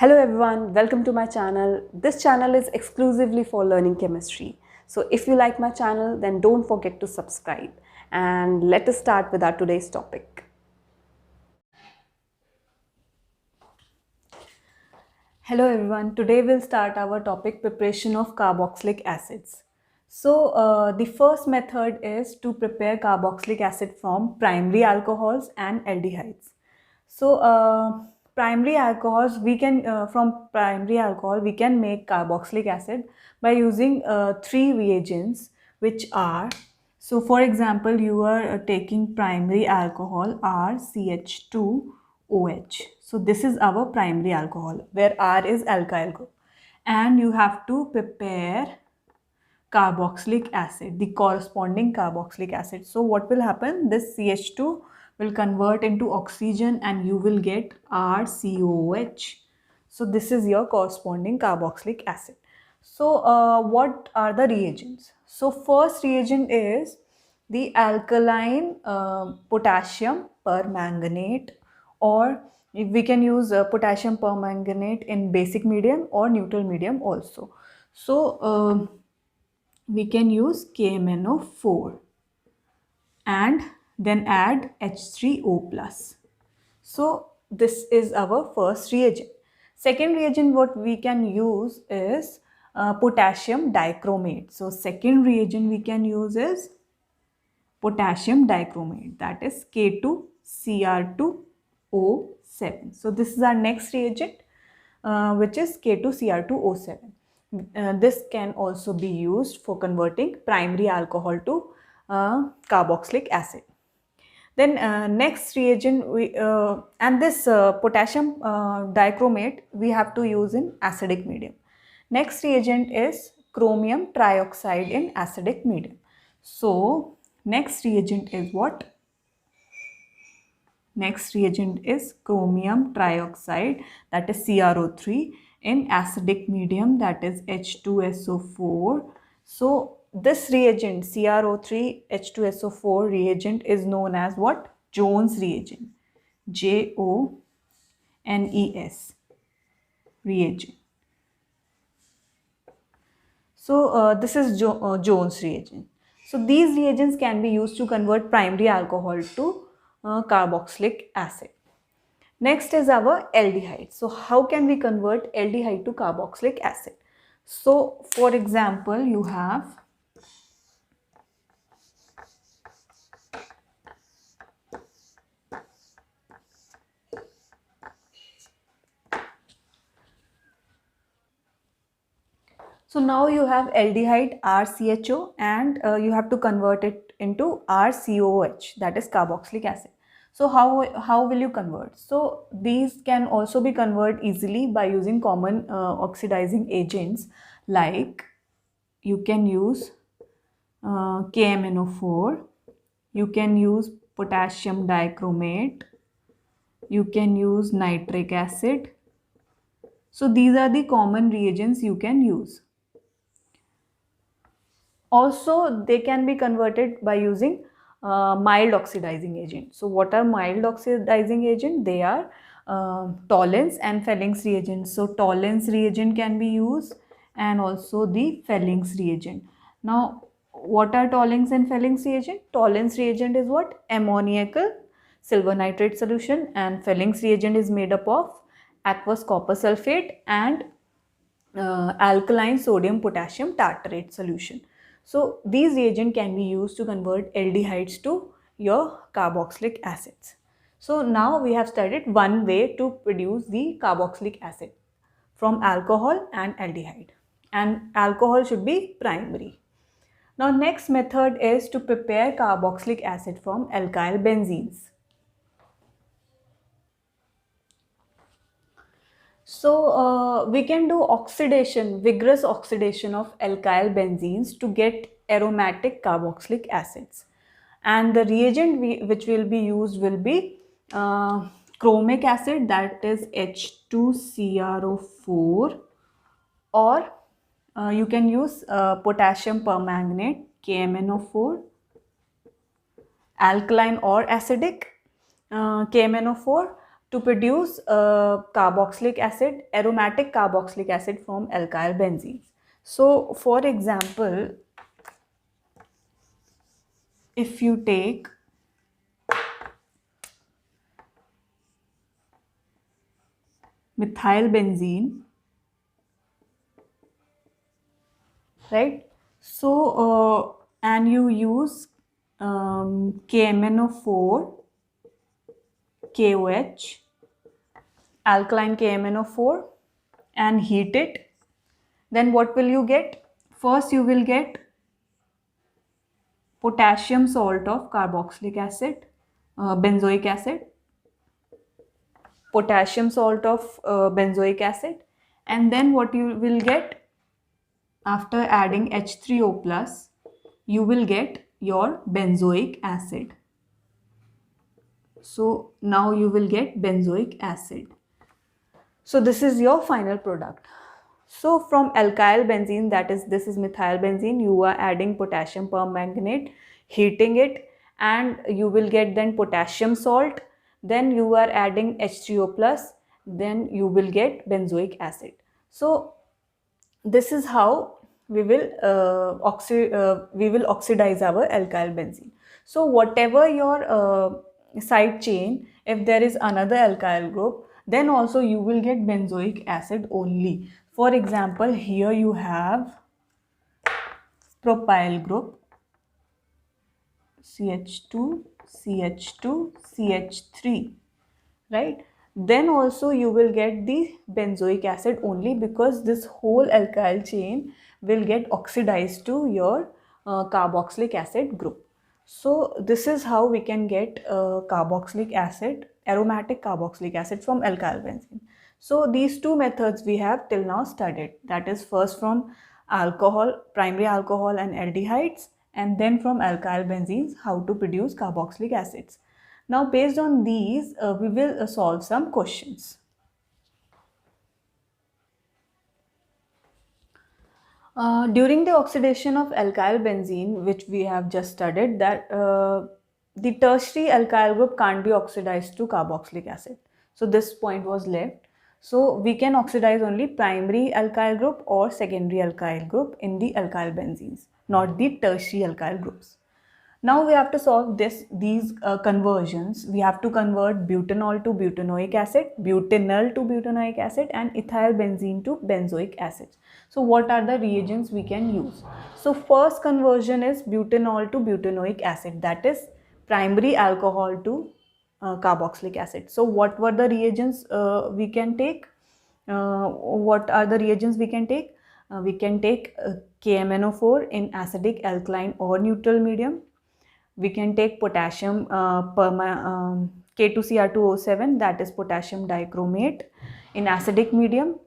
Hello everyone, welcome to my channel. This channel is exclusively for learning chemistry. So if you like my channel, then don't forget to subscribe. And let us start with our today's topic. Hello everyone, today we'll start our topic preparation of carboxylic acids. So the first method is to prepare carboxylic acid from primary alcohols and aldehydes. So primary alcohols we can from primary alcohol we can make carboxylic acid by using three reagents, which are, so for example you are taking primary alcohol RCH2OH. So this is our primary alcohol where R is alkyl group, and you have to prepare carboxylic acid, the corresponding carboxylic acid. So what will happen? This CH2 will convert into oxygen and you will get RCOH. So this is your corresponding carboxylic acid. So what are the reagents? So first reagent is the alkaline potassium permanganate, or if we can use potassium permanganate in basic medium or neutral medium also. So we can use KMnO4 and then add H3O plus. So this is our first reagent. Second reagent what we can use is potassium dichromate. So second reagent we can use is potassium dichromate, that is K2Cr2O7. So this is our next reagent, which is K2Cr2O7. This can also be used for converting primary alcohol to carboxylic acid. Then next reagent, and this potassium dichromate we have to use in acidic medium. Next reagent is chromium trioxide in acidic medium. So next reagent is what? Next reagent is chromium trioxide, that is CrO3, in acidic medium, that is H2SO4. So this reagent CrO3 H2SO4 reagent is known as what? Jones reagent. JONES reagent. So this is Jones reagent. So these reagents can be used to convert primary alcohol to carboxylic acid. Next is our aldehyde. So how can we convert aldehyde to carboxylic acid? So for example, you have now you have aldehyde RCHO, and you have to convert it into RCOH, that is carboxylic acid. So how will you convert? So these can also be converted easily by using common oxidizing agents, like you can use KMnO4, you can use potassium dichromate, you can use nitric acid. So these are the common reagents you can use. Also, they can be converted by using mild oxidizing agent. So what are mild oxidizing agent? They are Tollens and Fellings reagents. So Tollens reagent can be used, and also the Fellings reagent. Now what are Tollens and Fellings reagent? Tollens reagent is what? Ammoniacal silver nitrate solution, and Fellings reagent is made up of aqueous copper sulfate and alkaline sodium potassium tartrate solution. So these reagents can be used to convert aldehydes to your carboxylic acids. So now we have studied one way to produce the carboxylic acid from alcohol and aldehyde, and alcohol should be primary. Now next method is to prepare carboxylic acid from alkyl benzenes. So we can do oxidation, vigorous oxidation of alkyl benzenes to get aromatic carboxylic acids. And the reagent which will be used will be chromic acid, that is H2CrO4, or you can use potassium permanganate, KMnO4, alkaline or acidic KMnO4, to produce carboxylic acid, aromatic carboxylic acid from alkyl benzenes. So for example, if you take methyl benzene, right? So and you use KMnO4, KOH, alkaline KMnO4, and heat it, then what will you get? First you will get potassium salt of carboxylic acid, benzoic acid, potassium salt of benzoic acid, and then what you will get after adding H3O plus, you will get your benzoic acid. So now you will get benzoic acid. So this is your final product. So from alkyl benzene, that is, this is methyl benzene, you are adding potassium permanganate, heating it, and you will get then potassium salt, then you are adding H3O plus, then you will get benzoic acid. So this is how we will oxidize our alkyl benzene. So whatever your side chain, if there is another alkyl group, then also you will get benzoic acid only. For example, here you have propyl group, CH2, CH2, CH3, right? Then also you will get the benzoic acid only, because this whole alkyl chain will get oxidized to your carboxylic acid group. So this is how we can get carboxylic acid, aromatic carboxylic acid from alkyl benzene. So these two methods we have till now studied, that is first from alcohol, primary alcohol and aldehydes, and then from alkyl benzenes how to produce carboxylic acids. Now based on these, we will solve some questions. During the oxidation of alkyl benzene, which we have just studied, that the tertiary alkyl group can't be oxidized to carboxylic acid. So this point was left. So we can oxidize only primary alkyl group or secondary alkyl group in the alkyl benzenes, not the tertiary alkyl groups. Now we have to solve these conversions. We have to convert butanol to butanoic acid, butanol to butanoic acid, and ethyl benzene to benzoic acid. So what are the reagents we can use? So first conversion is butanol to butanoic acid, that is primary alcohol to carboxylic acid. So what were the reagents we can take? What are the reagents we can take? We can take KMnO4 in acidic, alkaline or neutral medium. We can take potassium K2Cr2O7, that is potassium dichromate in acidic medium.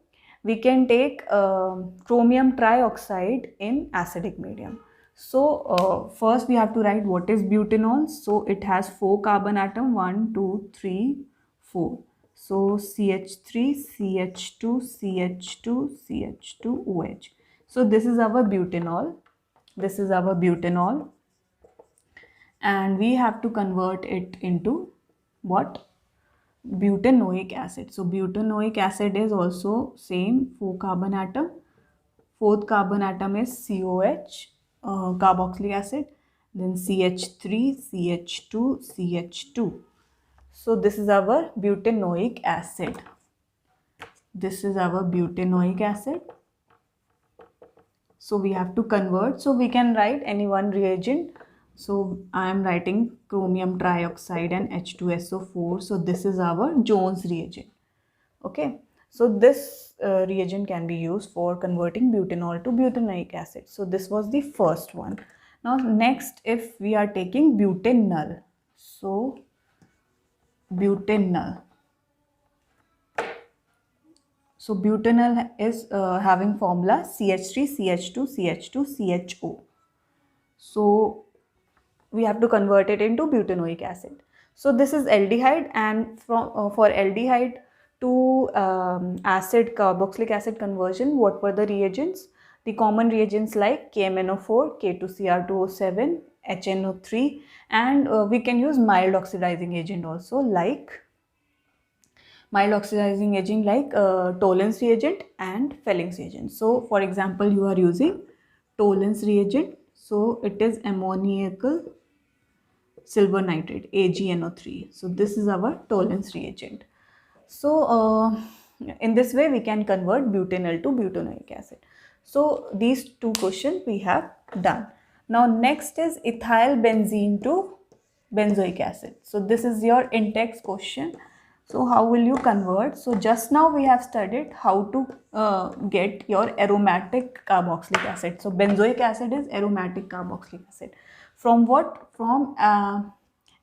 We can take chromium trioxide in acidic medium. So first we have to write what is butanol. So it has 4 carbon atom, 1, 2, 3, 4. So CH3, CH2, CH2, CH2, OH. So this is our butanol. This is our butanol. And we have to convert it into what? Butanoic acid. So butanoic acid is also same 4 carbon atom. Fourth carbon atom is COH, carboxylic acid. Then CH3, CH2, CH2. So this is our butanoic acid. This is our butanoic acid. So we have to convert. So we can write any one reagent. So I am writing chromium trioxide and H2SO4. So this is our Jones reagent. Okay. So this reagent can be used for converting butanol to butanoic acid. So this was the first one. Now next, if we are taking butanol. So butanol. So butanol is having formula CH3, CH2, CH2, CHO. So we have to convert it into butanoic acid. So this is aldehyde, and for aldehyde to acid, carboxylic acid conversion, what were the reagents? The common reagents like KMnO4, K2Cr2O7, HNO3, and we can use mild oxidizing agent also like mild oxidizing agent like Tollens reagent and Fellings reagent. So for example, you are using Tollens reagent, so it is ammoniacal silver nitrate, AgNO3. So this is our Tollens reagent. So in this way we can convert butanol to butanoic acid. So these two questions we have done. Now next is ethyl benzene to benzoic acid. So this is your in-text question. So how will you convert? So just now we have studied how to get your aromatic carboxylic acid. So benzoic acid is aromatic carboxylic acid. From what? From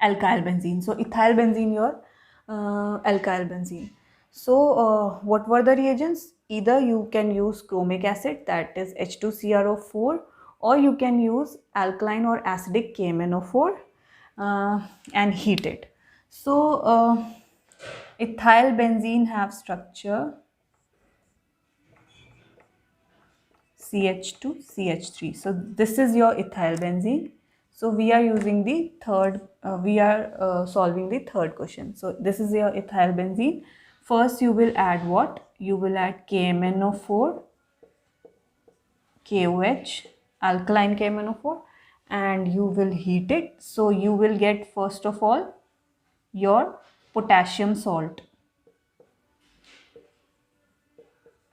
alkyl benzene. So ethyl benzene, your alkyl benzene. So what were the reagents? Either you can use chromic acid, that is H2CrO4, or you can use alkaline or acidic KMnO4 and heat it. So ethyl benzene have structure CH2 CH3. So this is your ethyl benzene. So we are using the third, solving the third question. So this is your ethyl benzene. First you will add what? You will add KMnO4, KOH, alkaline KMnO4, and you will heat it. So you will get first of all your potassium salt.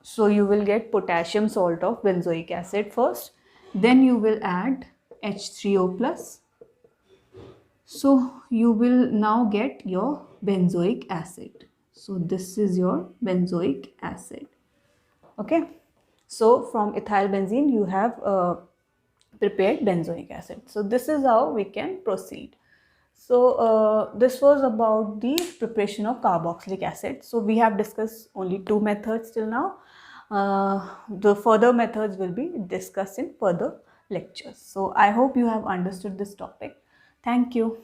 So you will get potassium salt of benzoic acid first. Then you will add H3O plus. So you will now get your benzoic acid. So this is your benzoic acid. Okay. So from ethyl benzene you have prepared benzoic acid. So this is how we can proceed. So this was about the preparation of carboxylic acid. So we have discussed only two methods till now. The further methods will be discussed in further lectures. So I hope you have understood this topic. Thank you.